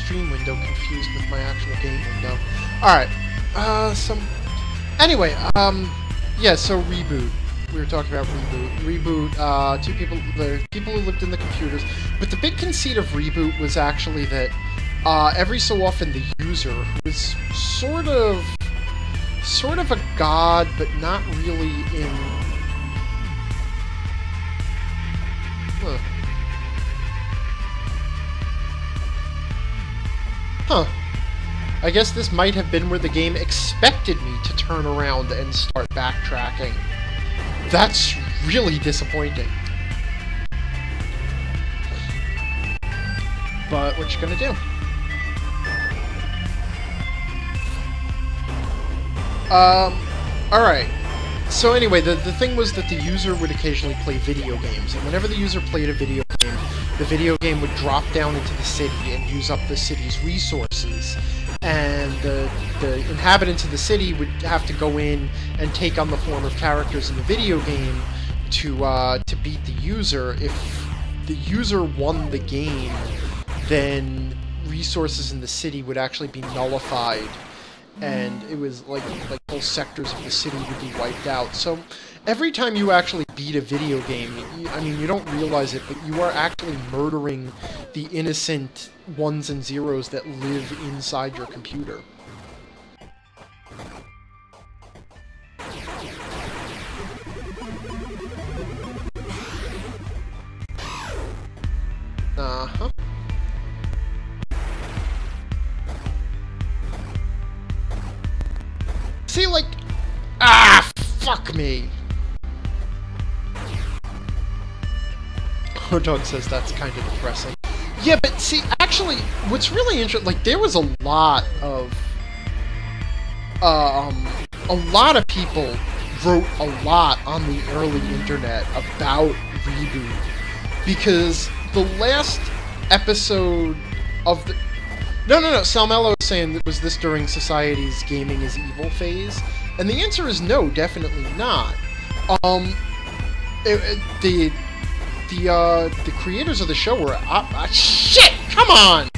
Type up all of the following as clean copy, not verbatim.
stream window confused with my actual game window. Alright, anyway, yeah, so Reboot. We were talking about Reboot. Reboot, the people who lived in the computers. But the big conceit of Reboot was actually that every so often the user, who was sort of a god, but not really in... Huh. I guess this might have been where the game expected me to turn around and start backtracking. That's really disappointing. But what you gonna do? Alright. So anyway, the thing was that the user would occasionally play video games, and whenever the user played a video game, the video game would drop down into the city and use up the city's resources. And the inhabitants of the city would have to go in and take on the form of characters in the video game to beat the user. If the user won the game, then resources in the city would actually be nullified, and it was like whole sectors of the city would be wiped out. So every time you actually beat a video game, I mean, you don't realize it, but you are actually murdering the innocent ones and zeros that live inside your computer. Uh-huh. See, like... Ah! Fuck me! Dog says that's kind of depressing. Yeah, but see, actually, what's really interesting, like, there was a lot of people wrote a lot on the early internet about Reboot, because the last episode of the... No, Salmello is saying, was this during Society's Gaming is Evil phase? And the answer is no, definitely not. The creators of the show were shit! Come on!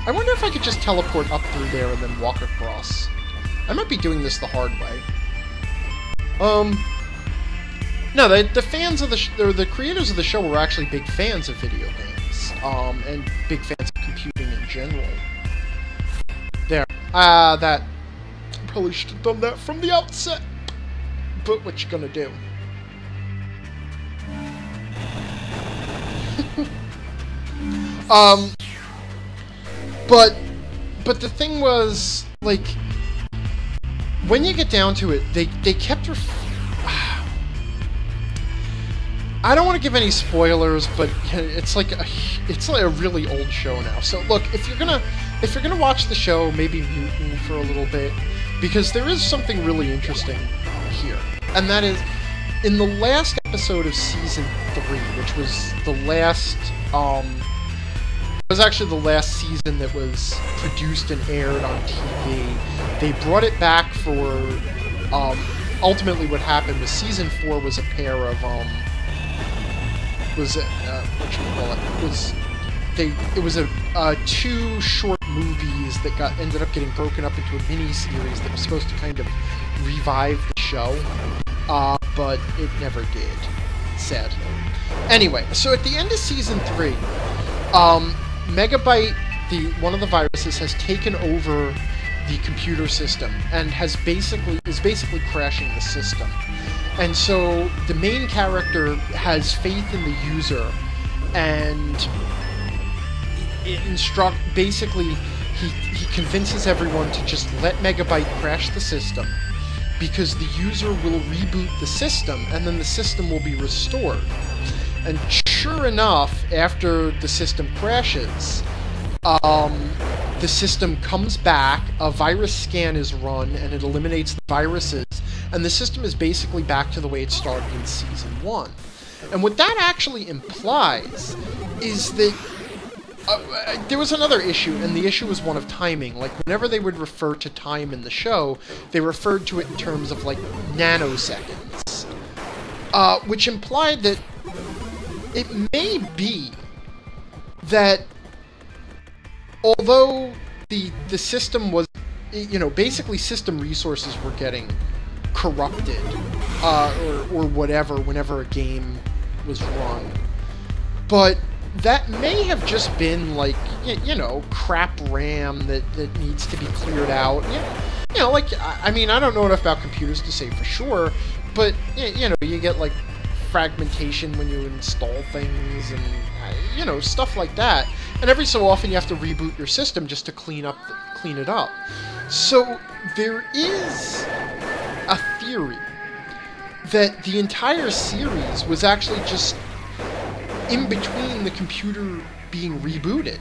I wonder if I could just teleport up through there and then walk across. I might be doing this the hard way. No, the fans of the creators of the show were actually big fans of video games, and big fans of computing in general. There. That probably should have done that from the outset. But what you gonna do? But the thing was, like, when you get down to it, they kept I don't want to give any spoilers, but it's like a really old show now. So look, if you're gonna watch the show, maybe mute me for a little bit, because there is something really interesting here, and that is, in the last episode of Season 3, which was the last, it was actually the last season that was produced and aired on TV, they brought it back for, ultimately what happened was Season 4 was a pair of, it was two short movies that ended up getting broken up into a mini-series that was supposed to kind of revive the show, but it never did, sadly. Anyway, so at the end of Season 3, Megabyte, one of the viruses, has taken over the computer system and is basically crashing the system. And so the main character has faith in the user, and basically he convinces everyone to just let Megabyte crash the system, because the user will reboot the system and then the system will be restored. And sure enough, after the system crashes, the system comes back, a virus scan is run, and it eliminates the viruses, and the system is basically back to the way it started in Season 1. And what that actually implies is that there was another issue, and the issue was one of timing. Like, whenever they would refer to time in the show, they referred to it in terms of, like, nanoseconds. Which implied that it may be that although the system was, you know, basically system resources were getting corrupted, or whatever, whenever a game was run. But that may have just been, like, you know, crap RAM that needs to be cleared out. You know, like, I mean, I don't know enough about computers to say for sure, but, you know, you get, like, fragmentation when you install things and, you know, stuff like that. And every so often you have to reboot your system just to clean it up. So there is a theory that the entire series was actually just in between the computer being rebooted.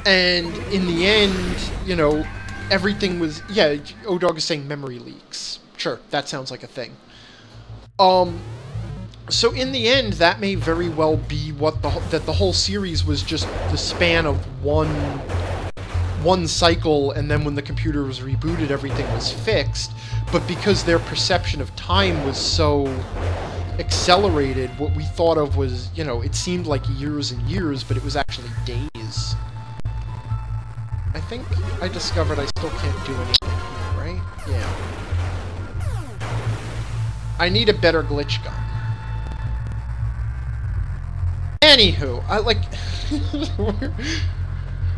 And in the end, you know, everything was... Yeah, O-Dog is saying memory leaks. Sure, that sounds like a thing. So in the end, that may very well be what that the whole series was just the span of one cycle, and then when the computer was rebooted, everything was fixed. But because their perception of time was so accelerated, what we thought of was, you know, it seemed like years and years, but it was actually days. I think I discovered I still can't do anything here, right? Yeah. I need a better glitch gun. Anywho, I like...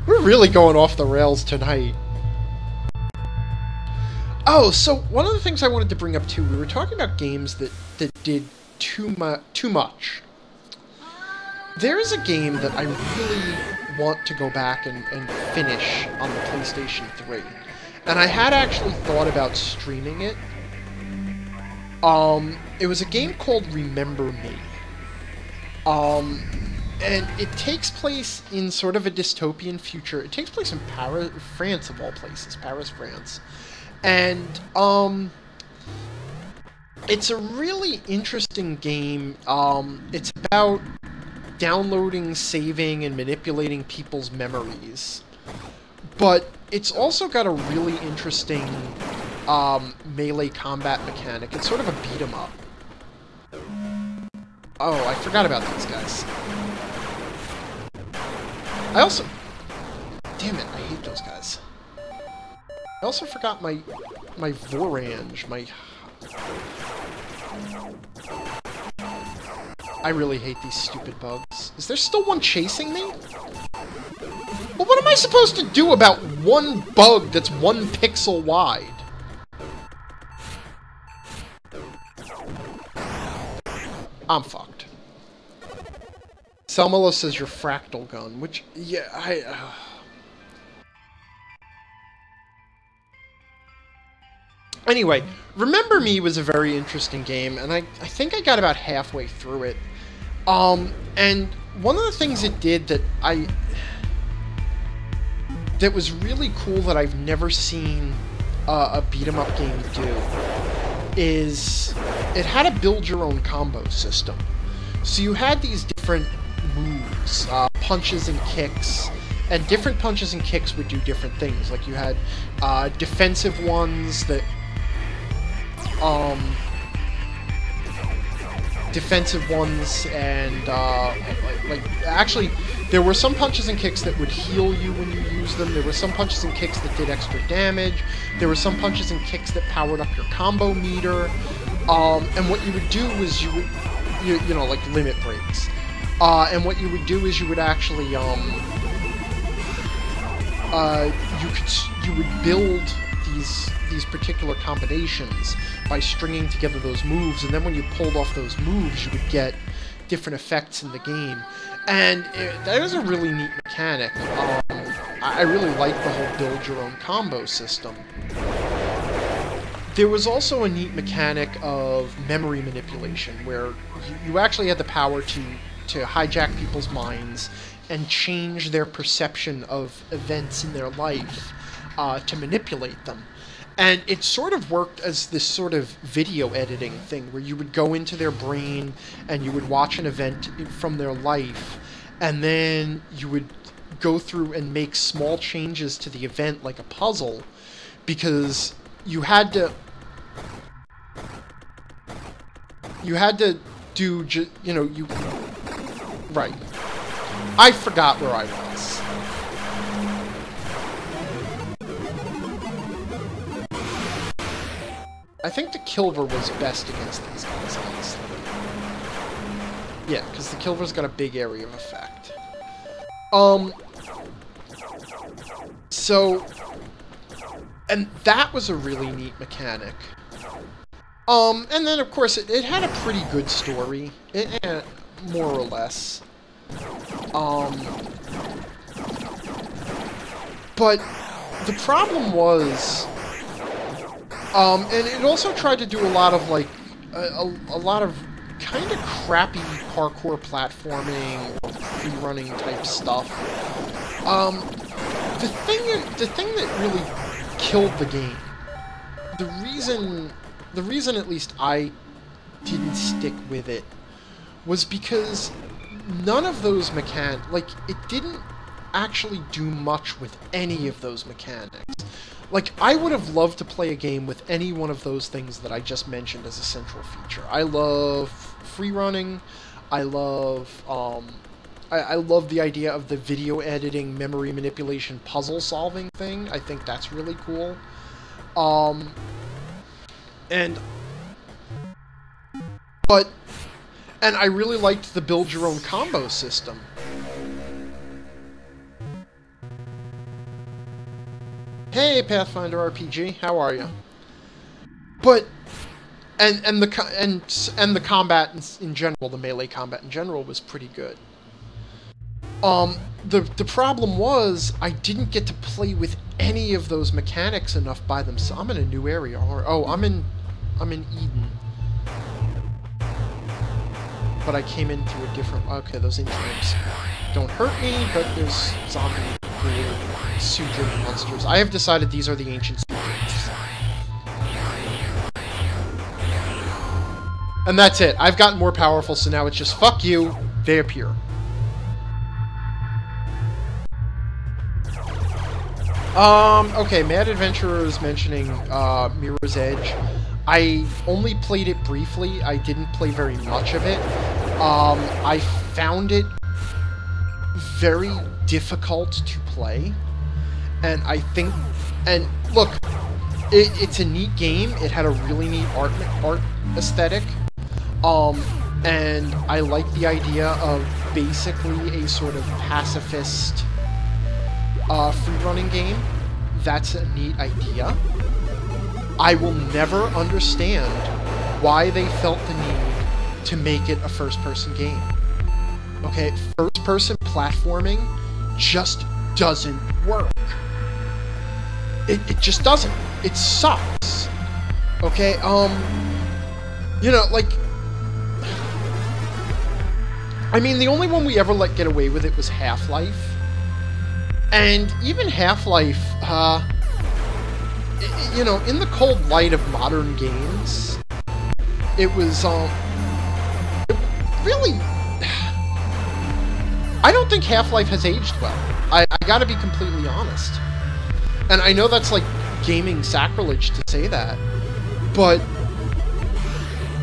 we're really going off the rails tonight. Oh, so one of the things I wanted to bring up too, we were talking about games that did too much. There is a game that I really want to go back and finish on the PlayStation 3. And I had actually thought about streaming it. It was a game called Remember Me. And it takes place in sort of a dystopian future. It takes place in Paris, France of all places. Paris, France. And, it's a really interesting game. It's about downloading, saving, and manipulating people's memories. But it's also got a really interesting, melee combat mechanic. It's sort of a beat-em-up. Oh, I forgot about these guys. I also... Damn it, I hate those guys. I also forgot my Vorange, I really hate these stupid bugs. Is there still one chasing me? Well, what am I supposed to do about one bug that's 1 pixel wide? I'm fucked. Selmolo says your fractal gun, which, yeah, Anyway, Remember Me was a very interesting game, and I think I got about halfway through it. And one of the things it did that was really cool that I've never seen a beat-em-up game do is it had a build-your-own combo system. So you had these different moves, punches and kicks, and different punches and kicks would do different things. Like you had defensive ones that and actually there were some punches and kicks that would heal you when you used them. There were some punches and kicks that did extra damage. There were some punches and kicks that powered up your combo meter. And what you would do was you know, like limit breaks. And what you would do is you would actually you would build these particular combinations by stringing together those moves, and then when you pulled off those moves, you would get different effects in the game. And that was a really neat mechanic. I really liked the whole build-your-own combo system. There was also a neat mechanic of memory manipulation, where you actually had the power to hijack people's minds and change their perception of events in their life to manipulate them. And it sort of worked as this sort of video editing thing, where you would go into their brain and you would watch an event from their life, and then you would go through and make small changes to the event like a puzzle, because you had to do, you know, right. I forgot where I was. I think the Kilver was best against these guys, honestly. Yeah, because the Kilver's got a big area of effect. So... And that was a really neat mechanic. And then, of course, it had a pretty good story. More or less. But the problem was... and it also tried to do a lot of, like, a lot of kind of crappy parkour platforming or free-running type stuff. The thing that really killed the game, the reason at least I didn't stick with it, was because none of those it didn't actually do much with any of those mechanics. Like, I would have loved to play a game with any one of those things that I just mentioned as a central feature. I love free running. I love, I love the idea of the video editing, memory manipulation, puzzle solving thing. I think that's really cool. And I really liked the build your own combo system. Hey, Pathfinder RPG, how are you? But, and the combat in general, the melee combat in general, was pretty good. The problem was, I didn't get to play with any of those mechanics enough by themselves. I'm in a new area. Oh, I'm in Eden. But I came in through a different... Okay, those interns don't hurt me, but there's zombie weird Sujin monsters. I have decided these are the ancient Sujins. And that's it. I've gotten more powerful, so now it's just, fuck you, they appear. Okay, Mad Adventurer is mentioning Mirror's Edge. I only played it briefly. I didn't play very much of it. I found it very difficult to play. And I think... And, look, it's a neat game. It had a really neat art aesthetic. And I like the idea of basically a sort of pacifist free-running game. That's a neat idea. I will never understand why they felt the need to make it a first-person game. Okay, first-person platforming just doesn't work. It just doesn't. It sucks. Okay, you know, like... I mean, the only one we ever let get away with it was Half-Life. And even Half-Life, you know, in the cold light of modern games, it was, really... I don't think Half-Life has aged well. I gotta be completely honest. And I know that's, like, gaming sacrilege to say that, but,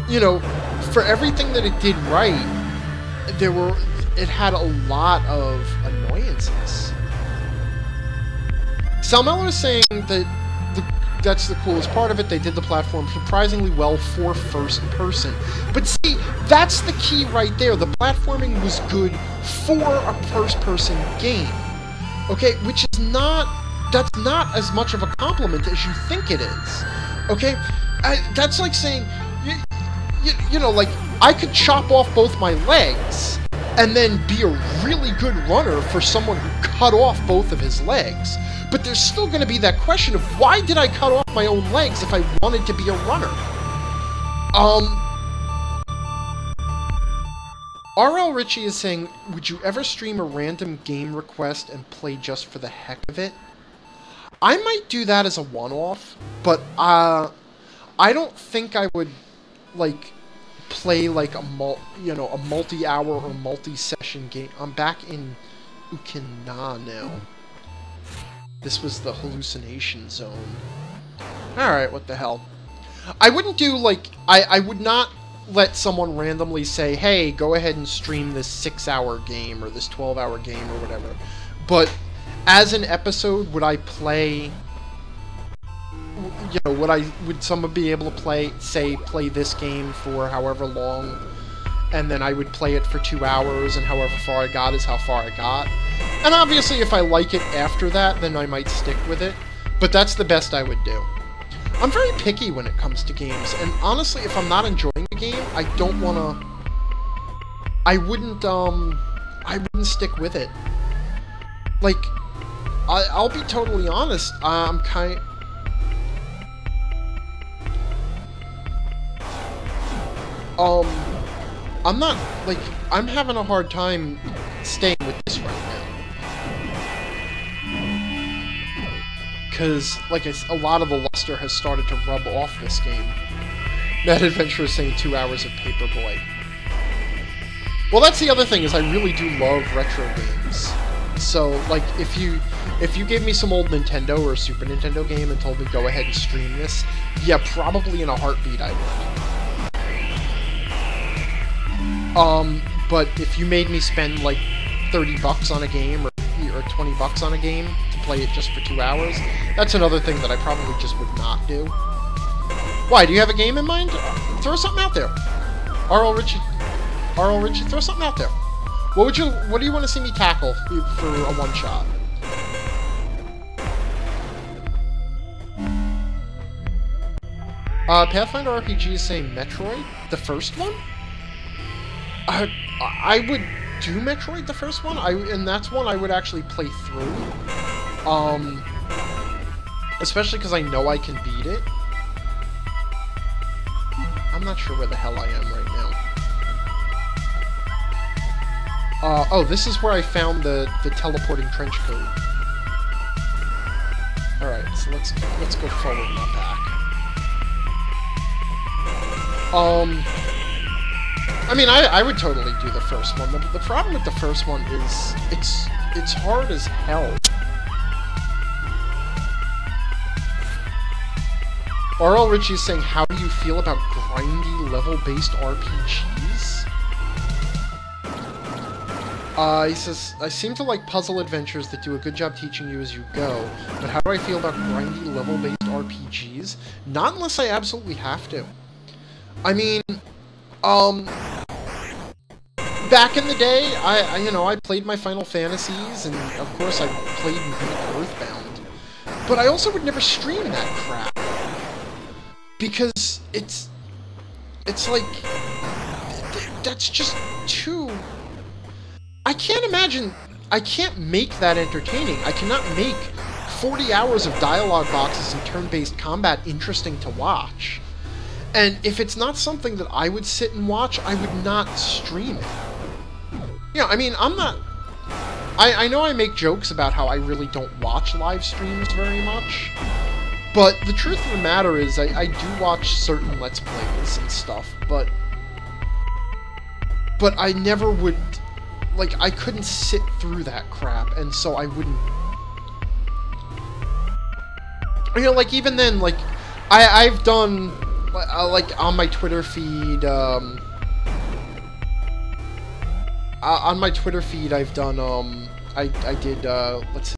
you know, for everything that it did right, it had a lot of annoyances. Salmello is saying that that's the coolest part of it. They did the platform surprisingly well for first person. But see, that's the key right there. The platforming was good for a first-person game. Okay, which is not... That's not as much of a compliment as you think it is. Okay? That's like saying... You know, like, I could chop off both my legs and then be a really good runner for someone who cut off both of his legs. But there's still going to be that question of, why did I cut off my own legs if I wanted to be a runner? R.L. Ritchie is saying, would you ever stream a random game request and play just for the heck of it? I might do that as a one-off, but, I don't think I would, like, play, like, a multi-hour or multi-session game. I'm back in Ukina now. This was the hallucination zone. Alright, what the hell. I wouldn't do, like... I would not let someone randomly say, hey, go ahead and stream this 6-hour game, or this 12-hour game, or whatever. But, as an episode, would I play... you know, would someone be able to play this game for however long, and then I would play it for 2 hours, and however far I got is how far I got. And obviously, if I like it after that, then I might stick with it. But that's the best I would do. I'm very picky when it comes to games, and honestly, if I'm not enjoying the game, I don't wanna... I wouldn't stick with it. Like, I'll be totally honest, I'm not, like, I'm having a hard time staying with this right now. Because, like, a lot of the luster has started to rub off this game. That Adventure is saying 2 hours of Paperboy. Well, that's the other thing, is I really do love retro games. So, like, if you gave me some old Nintendo or Super Nintendo game and told me go ahead and stream this, yeah, probably in a heartbeat I would. But if you made me spend, like, 30 bucks on a game, or 20 bucks on a game, to play it just for 2 hours, that's another thing that I probably just would not do. Why, do you have a game in mind? Throw something out there. R.L. Richie, throw something out there. What do you want to see me tackle for a one-shot? Pathfinder RPG is saying Metroid? The first one? I would do Metroid the first one, and that's one I would actually play through. Especially because I know I can beat it. I'm not sure where the hell I am right now. Oh, this is where I found the teleporting trench coat. Alright, so let's go forward, not back. I mean, I would totally do the first one. The problem with the first one is it's hard as hell. R.L. Richie is saying, how do you feel about grindy, level-based RPGs? He says, I seem to like puzzle adventures that do a good job teaching you as you go, but how do I feel about grindy, level-based RPGs? Not unless I absolutely have to. I mean, back in the day, I played my Final Fantasies, and of course I played Earthbound. But I also would never stream that crap. Because it's like, that's just too... I can't imagine, I can't make that entertaining. I cannot make 40 hours of dialogue boxes and turn-based combat interesting to watch. And if it's not something that I would sit and watch, I would not stream it. You know, I mean, I'm not... I know I make jokes about how I really don't watch live streams very much, but the truth of the matter is I do watch certain Let's Plays and stuff, but I never would... Like, I couldn't sit through that crap, and so I wouldn't... You know, like, even then, like, I've done... like, on my Twitter feed, on my Twitter feed, I've done, I did, let's see.